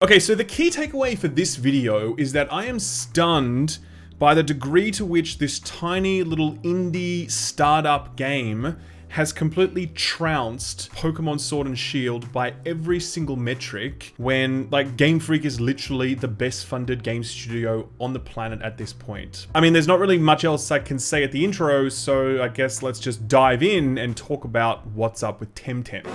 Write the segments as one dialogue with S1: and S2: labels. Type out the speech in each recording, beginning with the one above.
S1: Okay, so the key takeaway for this video is that I am stunned by the degree to which this tiny little indie startup game has completely trounced Pokemon Sword and Shield by every single metric when, like, Game Freak is literally the best funded game studio on the planet at this point. I mean, there's not really much else I can say at the intro, so I guess let's just dive in and talk about what's up with TemTem.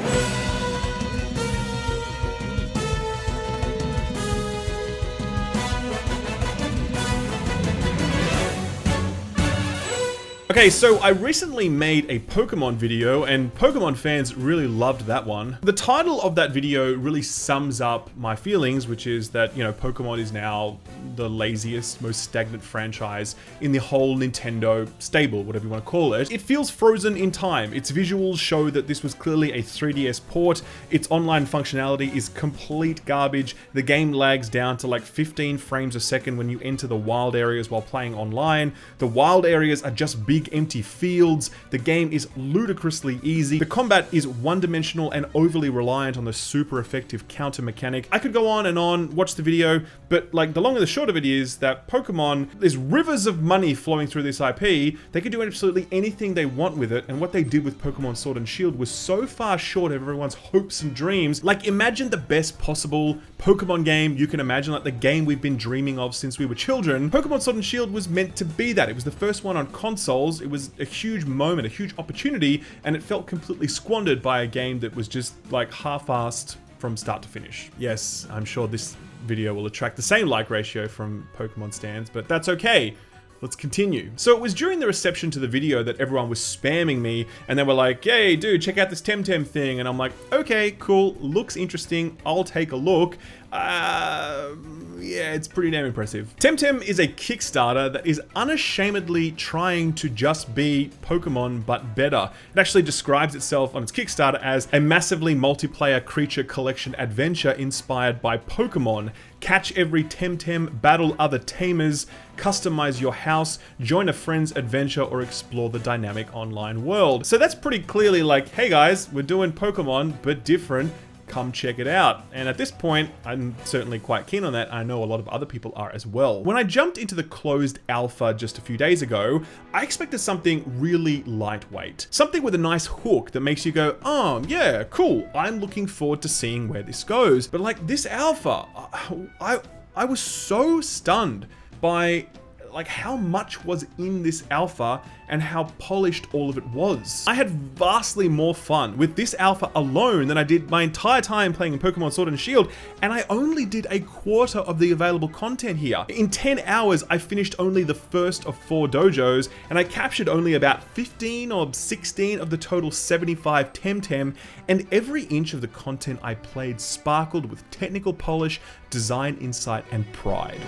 S1: Okay, so I recently made a Pokemon video, and Pokemon fans really loved that one. The title of that video really sums up my feelings, which is that, you know, Pokemon is now the laziest, most stagnant franchise in the whole Nintendo stable, whatever you want to call it. It feels frozen in time. Its visuals show that this was clearly a 3DS port. Its online functionality is complete garbage. The game lags down to like 15 frames a second when you enter the wild areas while playing online. The wild areas are just big empty fields. The game is ludicrously easy. The combat is one-dimensional and overly reliant on the super effective counter mechanic. I could go on and on, watch the video, but like the long and the short of it is that Pokemon, there's rivers of money flowing through this IP. They can do absolutely anything they want with it, and what they did with Pokemon Sword and Shield was so far short of everyone's hopes and dreams. Like, imagine the best possible Pokemon game you can imagine, like the game we've been dreaming of since we were children. Pokemon Sword and Shield was meant to be that. It was the first one on consoles. It was a huge moment, a huge opportunity, and it felt completely squandered by a game that was just like half-assed from start to finish. Yes, I'm sure this video will attract the same like ratio from Pokemon stans, but that's okay. Let's continue. So it was during the reception to the video that everyone was spamming me, and they were like, "Yay, dude, check out this TemTem thing." And I'm like, okay, cool, looks interesting, I'll take a look. Yeah, it's pretty damn impressive. TemTem is a Kickstarter that is unashamedly trying to just be Pokemon, but better. It actually describes itself on its Kickstarter as a massively multiplayer creature collection adventure inspired by Pokemon. Catch every TemTem, battle other tamers, customize your house, join a friend's adventure, or explore the dynamic online world. So that's pretty clearly like, hey guys, we're doing Pokemon, but different. Come check it out. And at this point, I'm certainly quite keen on that. I know a lot of other people are as well. When I jumped into the closed alpha just a few days ago, I expected something really lightweight. Something with a nice hook that makes you go, oh yeah, cool. I'm looking forward to seeing where this goes. But like this alpha, I was so stunned by like how much was in this alpha and how polished all of it was. I had vastly more fun with this alpha alone than I did my entire time playing Pokemon Sword and Shield, and I only did a quarter of the available content here. In 10 hours, I finished only the first of 4 dojos, and I captured only about 15 or 16 of the total 75 TemTem, and every inch of the content I played sparkled with technical polish, design insight, and pride.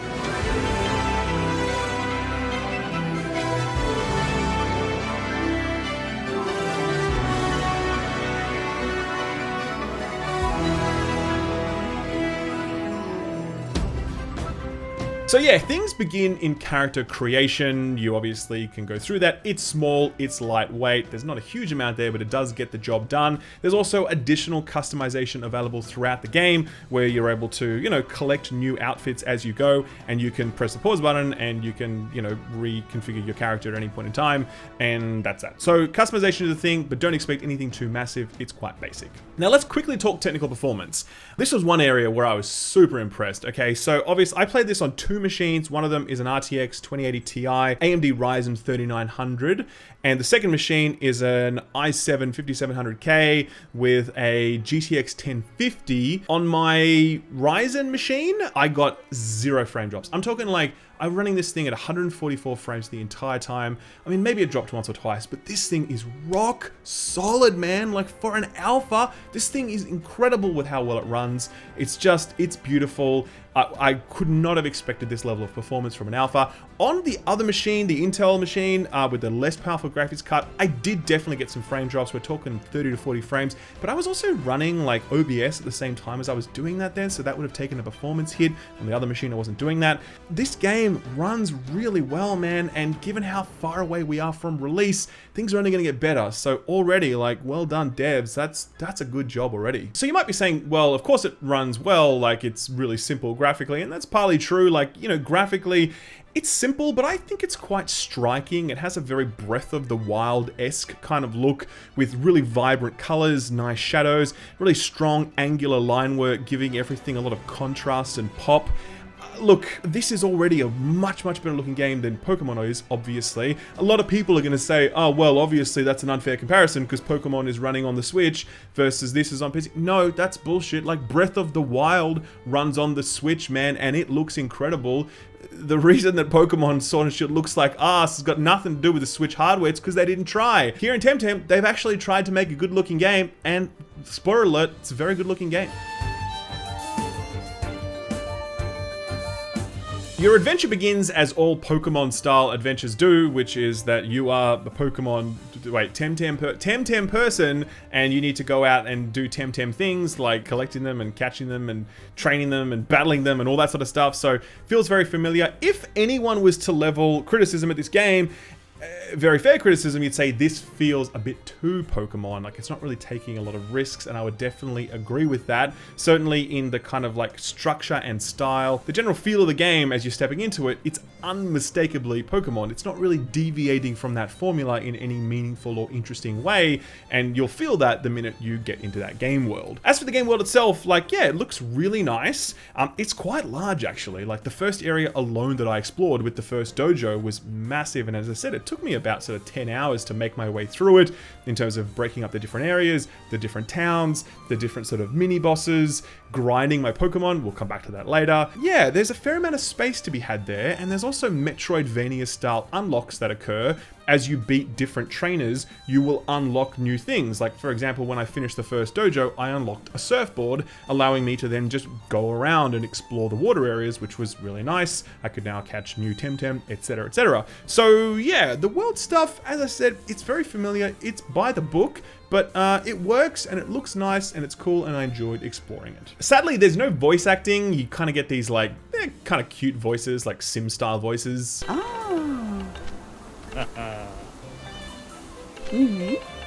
S1: So yeah, things begin in character creation. You obviously can go through that. It's small, it's lightweight. There's not a huge amount there, but it does get the job done. There's also additional customization available throughout the game where you're able to, you know, collect new outfits as you go, and you can press the pause button and you can, you know, reconfigure your character at any point in time, and that's that. So customization is a thing, but don't expect anything too massive. It's quite basic. Now let's quickly talk technical performance. This was one area where I was super impressed. Okay, so obviously I played this on 2 machines. One of them is an RTX 2080 Ti, AMD Ryzen 3900, and the second machine is an i7 5700K with a GTX 1050. On my Ryzen machine, I got 0 frame drops. I'm talking like, I'm running this thing at 144 frames the entire time. I mean, maybe it dropped once or twice, but this thing is rock solid, man. Like, for an alpha, this thing is incredible with how well it runs. It's just, it's beautiful. I could not have expected expected this level of performance from an alpha. On the other machine, the Intel machine, with the less powerful graphics card, I did definitely get some frame drops. We're talking 30 to 40 frames, but I was also running like OBS at the same time as I was doing that then, so that would have taken a performance hit. On the other machine, I wasn't doing that. This game runs really well, man, and given how far away we are from release, things are only going to get better. So already, like, well done devs, that's a good job already. So you might be saying, well, of course it runs well, like it's really simple graphically, and that's partly true. Like, you know, graphically, it's simple, but I think it's quite striking. It has a very Breath of the Wild-esque kind of look with really vibrant colors, nice shadows, really strong angular line work, giving everything a lot of contrast and pop. Look, this is already a much better looking game than Pokemon is, obviously. A lot of people are going to say, oh, well, obviously that's an unfair comparison because Pokemon is running on the Switch versus this is on PC. No, that's bullshit. Like, Breath of the Wild runs on the Switch, man, and it looks incredible. The reason that Pokemon Sword and Shield looks like ass has got nothing to do with the Switch hardware. It's because they didn't try. Here in TemTem, they've actually tried to make a good looking game, and spoiler alert, it's a very good looking game. Your adventure begins as all Pokemon-style adventures do, which is that you are the TemTem person, and you need to go out and do TemTem things like collecting them and catching them and training them and battling them and all that sort of stuff. So feels very familiar. If anyone was to level criticism at this game, very fair criticism, you'd say this feels a bit too Pokemon. Like, it's not really taking a lot of risks, and I would definitely agree with that. Certainly in the kind of like structure and style, the general feel of the game as you're stepping into it, it's unmistakably Pokemon. It's not really deviating from that formula in any meaningful or interesting way, and you'll feel that the minute you get into that game world. As for the game world itself, like, yeah, it looks really nice. It's quite large, actually. Like, the first area alone that I explored with the first dojo was massive, and as I said, it took me about sort of 10 hours to make my way through it in terms of breaking up the different areas, the different towns, the different sort of mini bosses, grinding my Pokemon. We'll come back to that later. Yeah, there's a fair amount of space to be had there, and there's also Metroidvania style unlocks that occur. As you beat different trainers, you will unlock new things. Like, for example, when I finished the first dojo, I unlocked a surfboard, allowing me to then just go around and explore the water areas, which was really nice. I could now catch new TemTem, etc, etc. So yeah, the world stuff, as I said, it's very familiar. It's by the book, but it works and it looks nice and it's cool, and I enjoyed exploring it. Sadly, there's no voice acting. You kind of get these like kind of cute voices, like Sim style voices.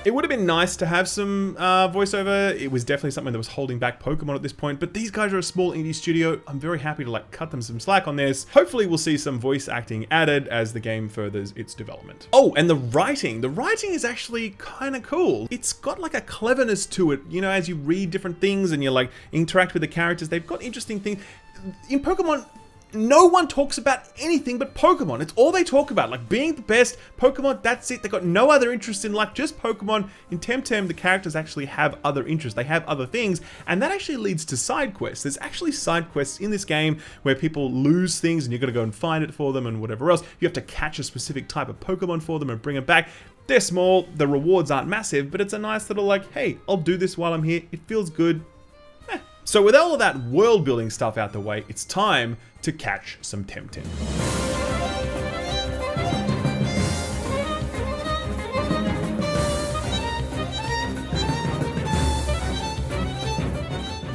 S1: It would have been nice to have some voiceover. It was definitely something that was holding back Pokemon at this point, but these guys are a small indie studio. I'm very happy to like cut them some slack on this. Hopefully we'll see some voice acting added as the game furthers its development. Oh, and the writing. The writing is actually kind of cool. It's got like a cleverness to it. You know, as you read different things and you like interact with the characters, they've got interesting things. In Pokemon, no one talks about anything but Pokemon. It's all they talk about, like being the best, Pokemon, that's it. They've got no other interest in life, just Pokemon. In TemTem, the characters actually have other interests. They have other things, and that actually leads to side quests. There's actually side quests in this game where people lose things and you've got to go and find it for them and whatever else. You have to catch a specific type of Pokemon for them and bring it back. They're small, the rewards aren't massive, but it's a nice little like, hey, I'll do this while I'm here. It feels good. So with all of that world building stuff out the way, it's time to catch some TemTem.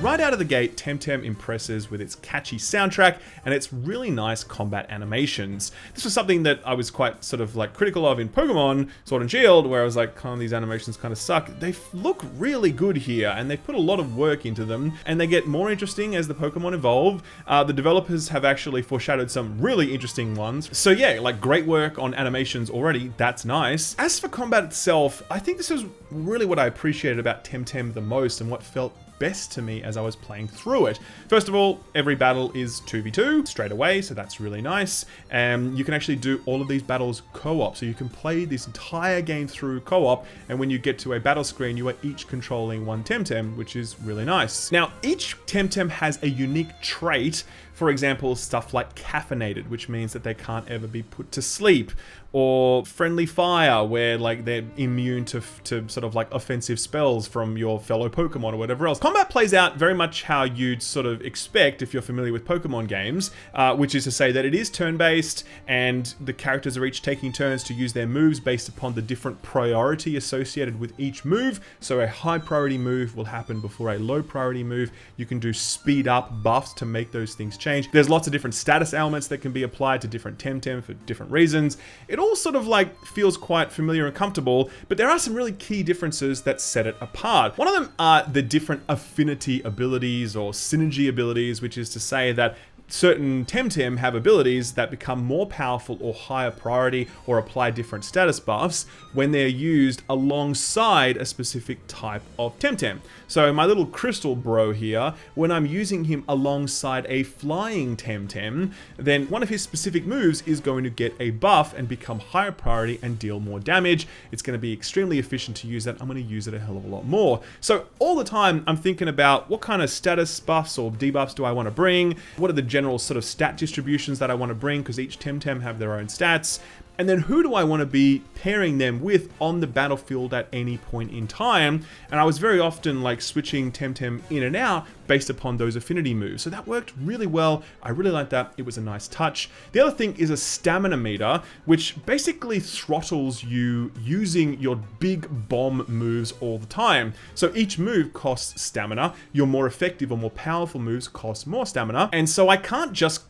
S1: Right out of the gate, TemTem impresses with its catchy soundtrack and its really nice combat animations. This was something that I was quite sort of like critical of in Pokemon Sword and Shield, where I was like, oh, these animations kind of suck. They look really good here, and they put a lot of work into them, and they get more interesting as the Pokemon evolve. The developers have actually foreshadowed some really interesting ones. So yeah, like great work on animations already. That's nice. As for combat itself, I think this is really what I appreciated about TemTem the most and what felt best to me as I was playing through it. First of all, every battle is 2v2 straight away, so that's really nice. You can actually do all of these battles co-op, so you can play this entire game through co-op, and when you get to a battle screen, you are each controlling one TemTem, which is really nice. Now, each TemTem has a unique trait. For example, stuff like caffeinated, which means that they can't ever be put to sleep, or friendly fire, where like they're immune to sort of like offensive spells from your fellow Pokemon or whatever else. Combat plays out very much how you'd sort of expect if you're familiar with Pokemon games, which is to say that it is turn-based, and the characters are each taking turns to use their moves based upon the different priority associated with each move. So a high priority move will happen before a low priority move. You can do speed up buffs to make those things change. There's lots of different status elements that can be applied to different TemTem for different reasons. It all sort of like feels quite familiar and comfortable, but there are some really key differences that set it apart. One of them are the different affinity abilities or synergy abilities, which is to say that certain TemTem have abilities that become more powerful or higher priority or apply different status buffs when they're used alongside a specific type of TemTem. So my little crystal bro here, when I'm using him alongside a flying TemTem, then one of his specific moves is going to get a buff and become higher priority and deal more damage. It's going to be extremely efficient to use that. I'm going to use it a hell of a lot more. So all the time I'm thinking about what kind of status buffs or debuffs do I want to bring? What are the general sort of stat distributions that I want to bring, because each TemTem have their own stats. And then who do I want to be pairing them with on the battlefield at any point in time? And I was very often like switching TemTem in and out based upon those affinity moves. So that worked really well. I really liked that. It was a nice touch. The other thing is a stamina meter, which basically throttles you using your big bomb moves all the time. So each move costs stamina. Your more effective or more powerful moves cost more stamina. And so I can't just,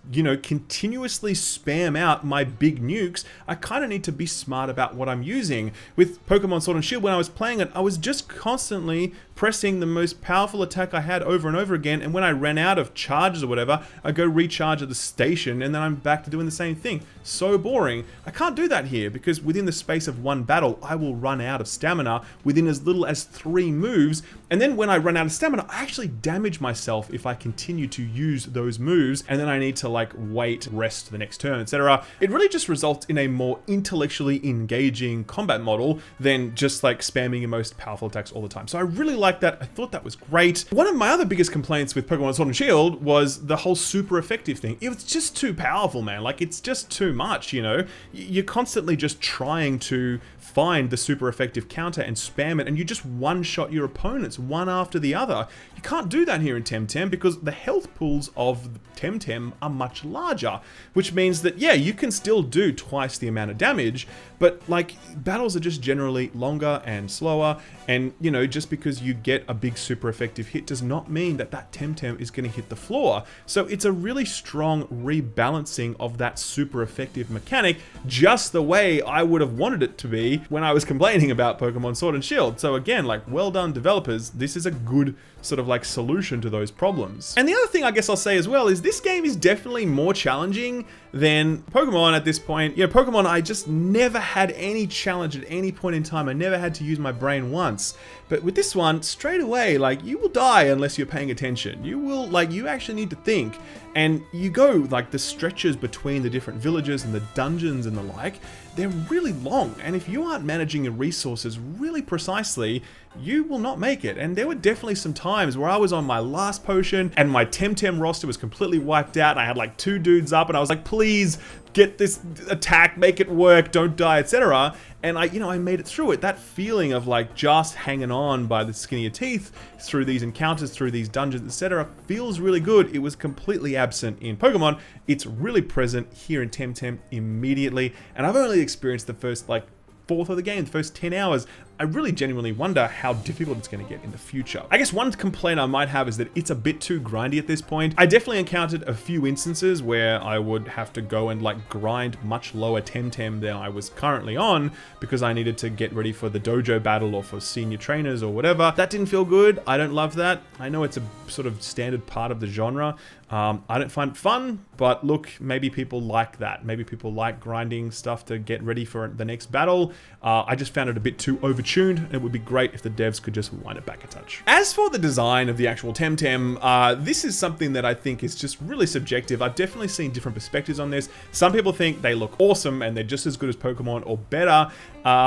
S1: continuously spam out my big nukes. I kind of need to be smart about what I'm using. With Pokemon Sword and Shield, when I was playing it, I was just constantly pressing the most powerful attack I had over and over again, and when I ran out of charges or whatever, I go recharge at the station, and then I'm back to doing the same thing. So boring. I can't do that here, because within the space of one battle, I will run out of stamina within as little as 3 moves, and then when I run out of stamina, I actually damage myself if I continue to use those moves, and then I need to like wait, rest the next turn, etc. It really just results in a more intellectually engaging combat model than just like spamming your most powerful attacks all the time. So I really like that. I thought that was great. One of my other biggest complaints with Pokemon Sword and Shield was the whole super effective thing. It was just too powerful, man. Like, it's just too much, You're constantly just trying to find the super effective counter and spam it, and you just one-shot your opponents one after the other. You can't do that here in TemTem because the health pools of TemTem are much larger, which means that, yeah, you can still do twice the amount of damage, but like, battles are just generally longer and slower, and just because you get a big super effective hit does not mean that that TemTem is going to hit the floor. So it's a really strong rebalancing of that super effective mechanic, just the way I would have wanted it to be when I was complaining about Pokemon Sword and Shield. So again, like, well done developers, this is a good sort of like solution to those problems. And the other thing I guess I'll say as well is this game is definitely more challenging than Pokemon at this point. Pokemon, I just never had any challenge at any point in time. I never had to use my brain once. But with this one, straight away, like, you will die unless you're paying attention. You will, like, you actually need to think. And you go, like, the stretches between the different villages and the dungeons and the like, they're really long. And if you aren't managing your resources really precisely, you will not make it. And there were definitely some times where I was on my last potion and my TemTem roster was completely wiped out. I had like 2 dudes up and I was like, please get this attack, make it work, don't die, etc. And I made it through it. That feeling of like just hanging on by the skin of your teeth through these encounters, through these dungeons, etc. feels really good. It was completely absent in Pokemon. It's really present here in TemTem immediately. And I've only experienced the first like 4th of the game, the first 10 hours. I really genuinely wonder how difficult it's going to get in the future. I guess one complaint I might have is that it's a bit too grindy at this point. I definitely encountered a few instances where I would have to go and like grind much lower TemTem than I was currently on because I needed to get ready for the dojo battle or for senior trainers or whatever. That didn't feel good. I don't love that. I know it's a sort of standard part of the genre. I don't find it fun, but look, maybe people like that. Maybe people like grinding stuff to get ready for the next battle. I just found it a bit too overtuned, and it would be great if the devs could just wind it back a touch. As for the design of the actual TemTem, this is something that I think is just really subjective. I've definitely seen different perspectives on this. Some people think they look awesome and they're just as good as Pokemon or better.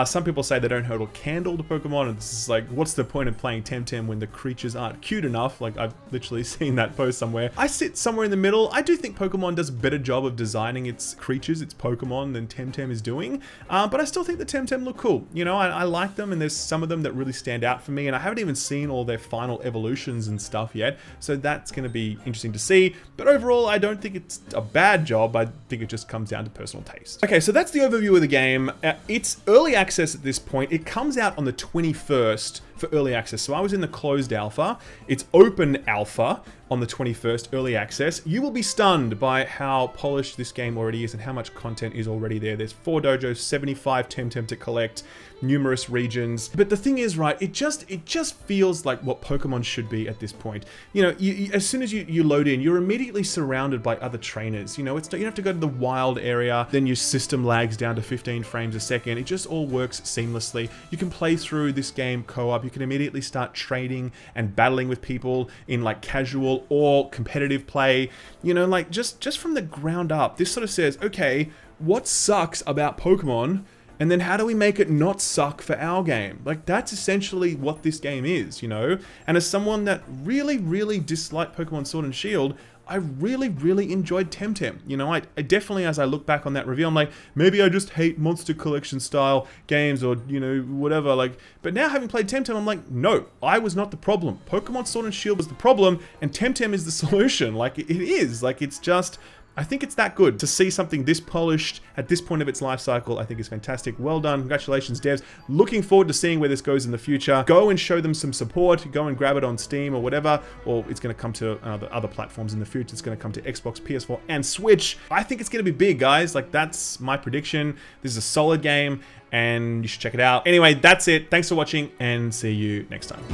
S1: Some people say they don't hold a candle to Pokemon, and this is like, what's the point of playing TemTem when the creatures aren't cute enough? Like, I've literally seen that post somewhere. I sit somewhere in the middle. I do think Pokemon does a better job of designing its creatures, its Pokemon, than TemTem is doing, but I still think the TemTem look cool. I like them. them, and there's some of them that really stand out for me, and I haven't even seen all their final evolutions and stuff yet, so that's going to be interesting to see. But overall, I don't think it's a bad job. I think it just comes down to personal taste. Okay, so that's the overview of the game. It's early access at this point. It comes out on the 21st for early access. So I was in the closed alpha. It's open alpha on the 21st, early access. You will be stunned by how polished this game already is and how much content is already there. There's 4 dojos, 75 TemTem to collect, numerous regions. But the thing is, right, it just feels like what Pokemon should be at this point. You know, as soon as you load in, you're immediately surrounded by other trainers. You know, you don't have to go to the wild area, then your system lags down to 15 frames a second. It just all works seamlessly. You can play through this game co-op. You can immediately start trading and battling with people in like casual or competitive play. You know, like just from the ground up, this sort of says, okay, what sucks about Pokemon? And then how do we make it not suck for our game? Like, that's essentially what this game is, you know? And as someone that really, really disliked Pokemon Sword and Shield, I really, really enjoyed TemTem. You know, I definitely, as I look back on that review, I'm like, maybe I just hate Monster Collection style games or, you know, whatever. Like, but now having played TemTem, I'm like, no, I was not the problem. Pokemon Sword and Shield was the problem, and TemTem is the solution. Like, it is. Like, it's just... I think it's that good. To see something this polished at this point of its life cycle, I think is fantastic. Well done. Congratulations, devs. Looking forward to seeing where this goes in the future. Go and show them some support. Go and grab it on Steam or whatever, or it's going to come to other platforms in the future. It's going to come to Xbox, PS4, and Switch. I think it's going to be big, guys. Like, that's my prediction. This is a solid game, and you should check it out. Anyway, that's it. Thanks for watching, and see you next time.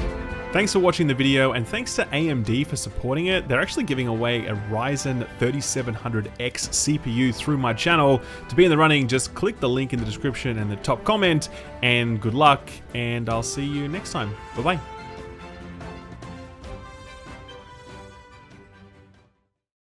S1: Thanks for watching the video, and thanks to AMD for supporting it. They're actually giving away a Ryzen 3700X CPU through my channel. To be in the running, just click the link in the description and the top comment, and good luck, and I'll see you next time. Bye-bye.